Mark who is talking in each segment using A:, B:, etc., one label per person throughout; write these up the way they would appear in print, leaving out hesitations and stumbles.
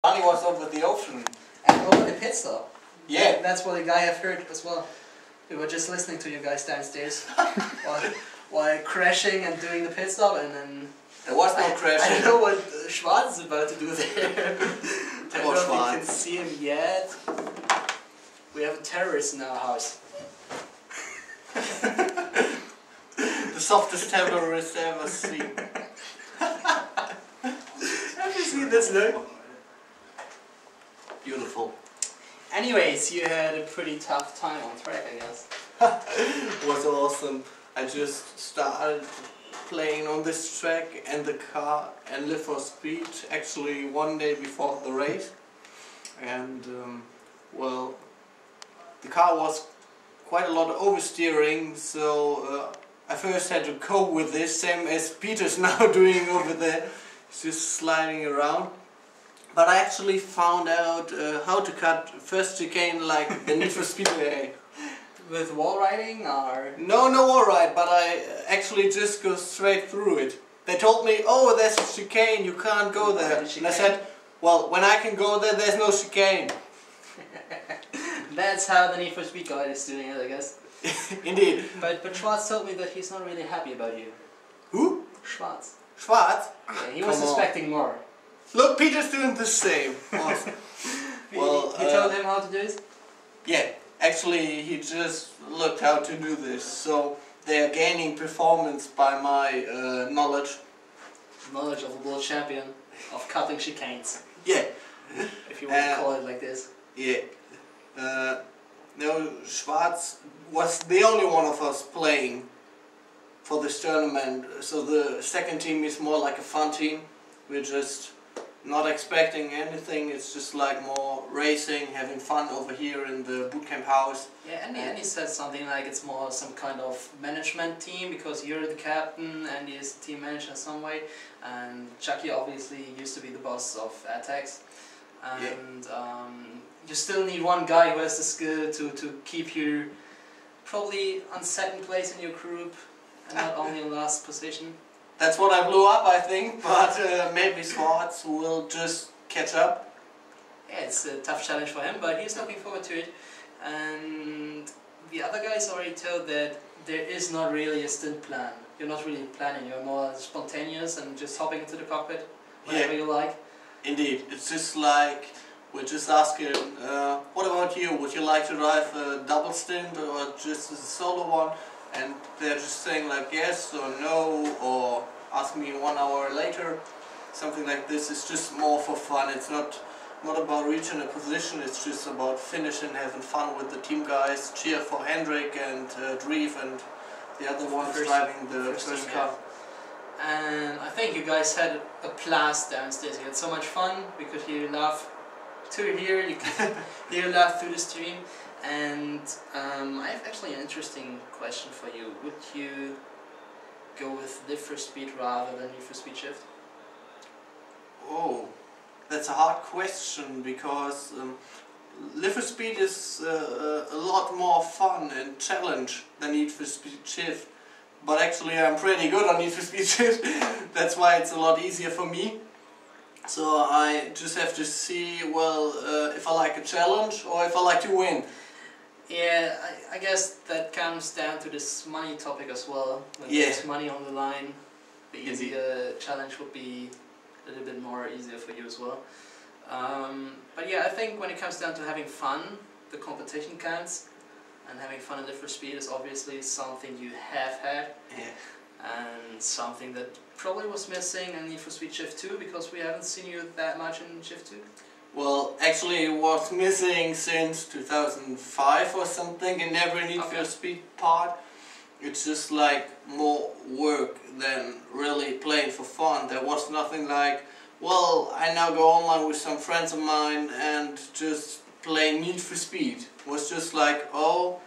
A: Barney was over the ocean.
B: And over the pit stop.
A: Yeah.
B: That's what the guy I've heard as well. We were just listening to you guys downstairs while crashing and doing the pit stop, and then...
A: There was no crashing.
B: I don't know what Schwarz is about to do there. I don't know if you can see him yet. We have a terrorist in our house.
A: The softest terrorist ever seen.
B: Have you seen this look?
A: Beautiful.
B: Anyways, you had a pretty tough time on track, I guess.
A: It was awesome. I just started playing on this track and the car and Live for Speed actually one day before the race. And well, the car was quite a lot of oversteering, so I first had to cope with this, same as Peter's now doing over there. He's just sliding around. But I actually found out how to cut first chicane like the Need for Speed way.
B: With wall riding or...?
A: No wall ride, but I actually just go straight through it. They told me, oh, there's a chicane, you can't go there. And I said, well, when I can go there, there's no chicane.
B: That's how the Need for Speed guy is doing it, I guess.
A: Indeed.
B: But Schwarz told me that he's not really happy about you.
A: Who?
B: Schwarz.
A: Schwarz?
B: Yeah, he was expecting more.
A: Look, Peter's doing the same. Awesome.
B: Well, you told him how to do it?
A: Yeah, actually he just looked how to do this. So they are gaining performance by my knowledge.
B: Knowledge of a world champion of cutting chicanes.
A: Yeah.
B: If you want to call it like this.
A: Yeah. No, Schwarz was the only one of us playing for this tournament. So the second team is more like a fun team. We're just not expecting anything, it's just like more racing, having fun over here in the bootcamp house.
B: Yeah, Andy said something like it's more some kind of management team because you're the captain, Andy is the team manager in some way, and Chucky obviously used to be the boss of ATEX. And you still need one guy who has the skill to keep you probably on second place in your group and not only in last position.
A: That's what I blew up, I think, but maybe Schwarz will just catch up.
B: Yeah, it's a tough challenge for him, but he's looking forward to it. And the other guys already told that there is not really a stint plan. You're not really planning, you're more spontaneous and just hopping into the cockpit whenever you like. Indeed,
A: it's just like, we're just asking, what about you? Would you like to drive a double stint or just a solo one? And they're just saying like yes or no, or ask me 1 hour later, something like this. It's just more for fun. It's not about reaching a position, it's just about finishing, having fun with the team guys, cheer for Hendrik and Dreef and the other ones driving the first car.
B: And I think you guys had a blast downstairs. You had so much fun because you laugh to hear, you can hear laugh through the stream. And I have actually an interesting question for you. Would you go with Live for Speed rather than Need for Speed Shift?
A: Oh, that's a hard question because Live for Speed is a lot more fun and challenge than Need for Speed Shift. But actually I'm pretty good on Need for Speed Shift. That's why it's a lot easier for me. So I just have to see, well, if I like a challenge or if I like to win.
B: Yeah, I guess that comes down to this money topic as well. When there's money on the line, the easier challenge would be a little bit more easier for you as well. But yeah, I think when it comes down to having fun, the competition counts. And having fun in Live for Speed is obviously something you have had. Yeah. And something that probably was missing in Need for Speed Shift 2 because we haven't seen you that much in Shift 2.
A: Well, actually it was missing since 2005 or something in every Need for Speed part. It's just like more work than really playing for fun. There was nothing like, well, I now go online with some friends of mine and just play Need for Speed. It was just like, oh,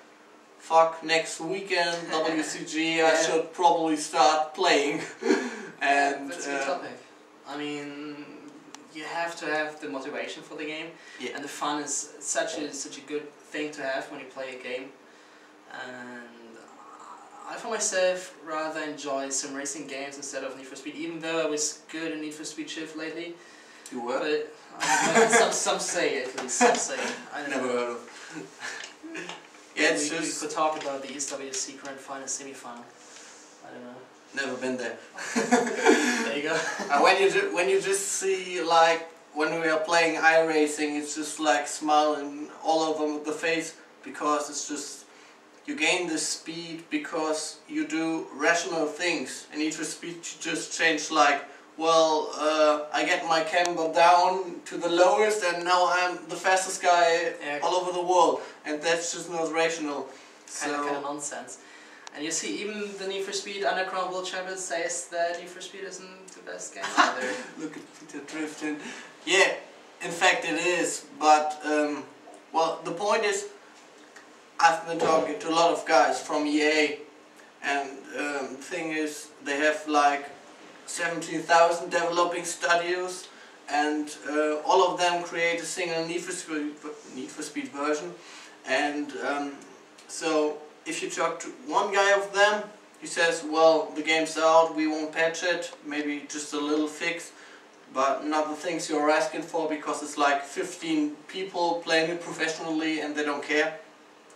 A: fuck, next weekend, WCG, I should probably start playing. And
B: that's a good topic. I mean, you have to have the motivation for the game, and the fun is such a good thing to have when you play a game. And I for myself rather enjoy some racing games instead of Need for Speed, even though I was good in Need for Speed Shift lately.
A: You were?
B: But some say, at least, some say. I don't
A: Never
B: know.
A: heard of. Yeah, it's
B: we
A: just...
B: could talk about the SWC Grand Final, semi-final. I don't know.
A: Never been there.
B: There you go.
A: When you just see, like, when we are playing iRacing, it's just like smiling all over the face, because it's just, you gain the speed because you do rational things. And Need for Speed you just change, like, well, I get my camber down to the lowest and now I'm the fastest guy all over the world, and that's just not rational.
B: Kind of nonsense. And you see, even the Need for Speed Underground World Champion says that Need for Speed isn't the best game either.
A: Look at Peter drifting. Yeah, in fact it is, but well, the point is, I've been talking to a lot of guys from EA, and the thing is, they have like 17,000 developing studios, and all of them create a single Need for Speed version, and so if you talk to one guy of them, he says, well, the game's out, we won't patch it, maybe just a little fix, but not the things you're asking for, because it's like 15 people playing it professionally and they don't care.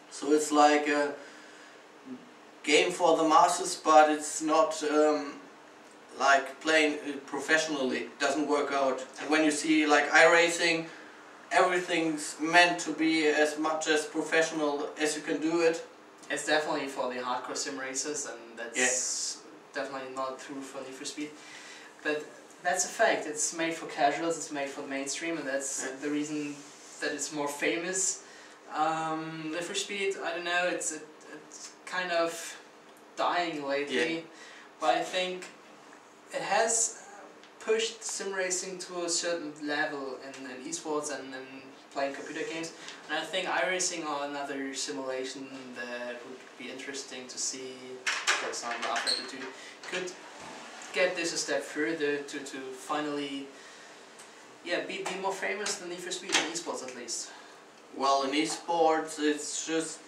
A: So it's like a game for the masses, but it's not like playing it professionally. It doesn't work out. And when you see like iRacing, everything's meant to be as much as professional as you can do it.
B: It's definitely for the hardcore sim racers, and that's definitely not true for Need for Speed. But that's a fact. It's made for casuals, it's made for the mainstream, and that's the reason that it's more famous. Need for Speed, I don't know, it's kind of dying lately, but I think it has pushed sim racing to a certain level in esports and playing computer games, and I think iRacing or another simulation that would be interesting to see, for example After 2, could get this a step further to finally be more famous than Need for Speed in esports at least.
A: Well, in esports it's just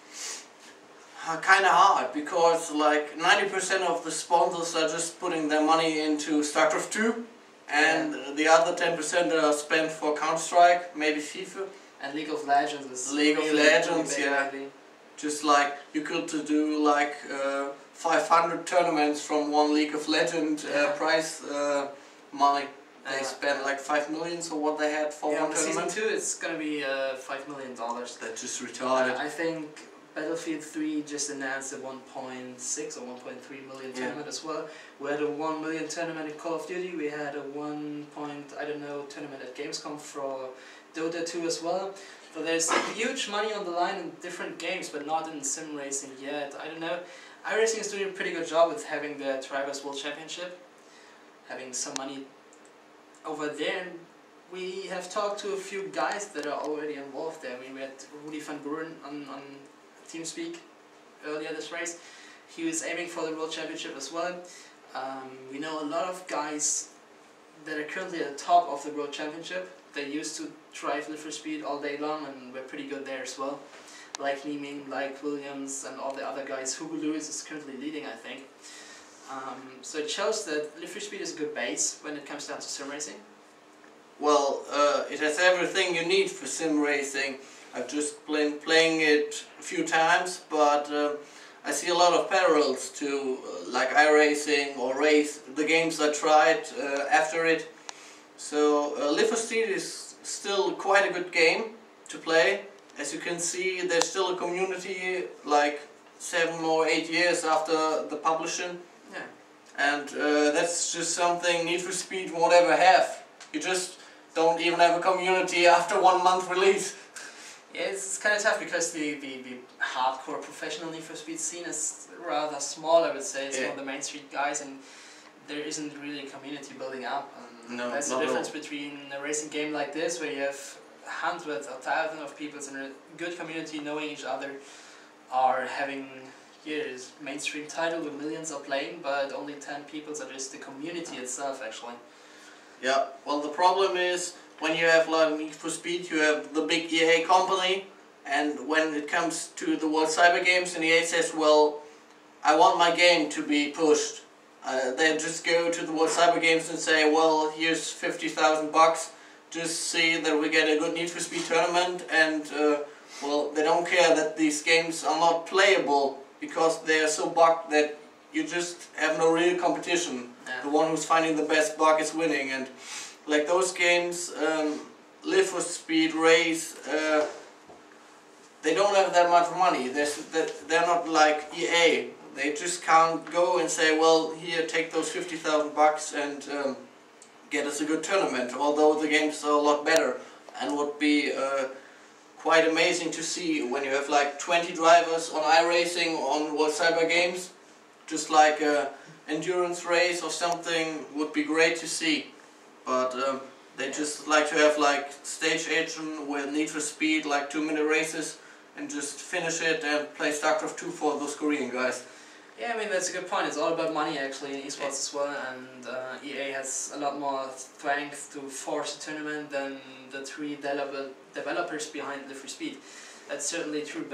A: kind of hard, because like 90% of the sponsors are just putting their money into StarCraft 2, and the other 10% are spent for Counter-Strike, maybe FIFA.
B: And League of Legends is
A: League of Legends,
B: lately.
A: Just like you could do like 500 tournaments from one League of Legends prize money. They spent like 5 million, or what they had for one tournament.
B: Season 2 it's gonna be $5 million.
A: That's just retarded.
B: I think Battlefield 3 just announced a 1.6 or 1.3 million tournament as well. We had a 1 million tournament in Call of Duty. We had a 1 tournament at Gamescom for Dota 2 as well. So there's huge money on the line in different games, but not in sim racing yet. I don't know. iRacing is doing a pretty good job with having the Drivers World Championship, having some money over there. And we have talked to a few guys that are already involved there. We had Rudy van Buren on TeamSpeak earlier this race. He was aiming for the World Championship as well. We know a lot of guys that are currently at the top of the World Championship. They used to drive Need for Speed all day long and were pretty good there as well. Like Nieming, like Williams, and all the other guys. Hugo Lewis is currently leading, I think. So it shows that Need for Speed is a good base when it comes down to sim racing.
A: Well, it has everything you need for sim racing. I've just been playing it a few times, but I see a lot of parallels to like iRacing or Race, the games I tried after it. So Need for Speed is still quite a good game to play. As you can see, there's still a community like 7 or 8 years after the publishing.
B: Yeah.
A: And that's just something Need for Speed won't ever have. You just don't even have a community after 1 month release.
B: Yeah, it's kind of tough because the hardcore professional Need for Speed scene is rather small, I would say. It's one of the Main Street guys, and there isn't really a community building up. And that's the difference between a racing game like this, where you have hundreds or thousands of people in a good community knowing each other, are having this mainstream title with millions are playing, but only 10 people are just the community itself actually.
A: Yeah, well the problem is, when you have like Need for Speed, you have the big EA company, and when it comes to the World Cyber Games and EA says, well, I want my game to be pushed, they just go to the World Cyber Games and say, well, here's $50,000, just see that we get a good Need for Speed tournament, and well, they don't care that these games are not playable because they are so bugged that you just have no real competition. The one who's finding the best bug is winning, and like those games, Live for Speed, Race, they don't have that much money. They're not like EA. They just can't go and say, well, here, take those 50,000 bucks and get us a good tournament, although the games are a lot better and would be quite amazing to see when you have like 20 drivers on iRacing on World Cyber Games. Just like a endurance race or something would be great to see, but they just like to have like stage action with Need for Speed, like 2-minute races, and just finish it and play StarCraft 2 for those Korean guys.
B: Yeah, I mean that's a good point. It's all about money actually in esports as well, and EA has a lot more strength to force a tournament than the 3 developers behind Live for Speed. That's certainly true.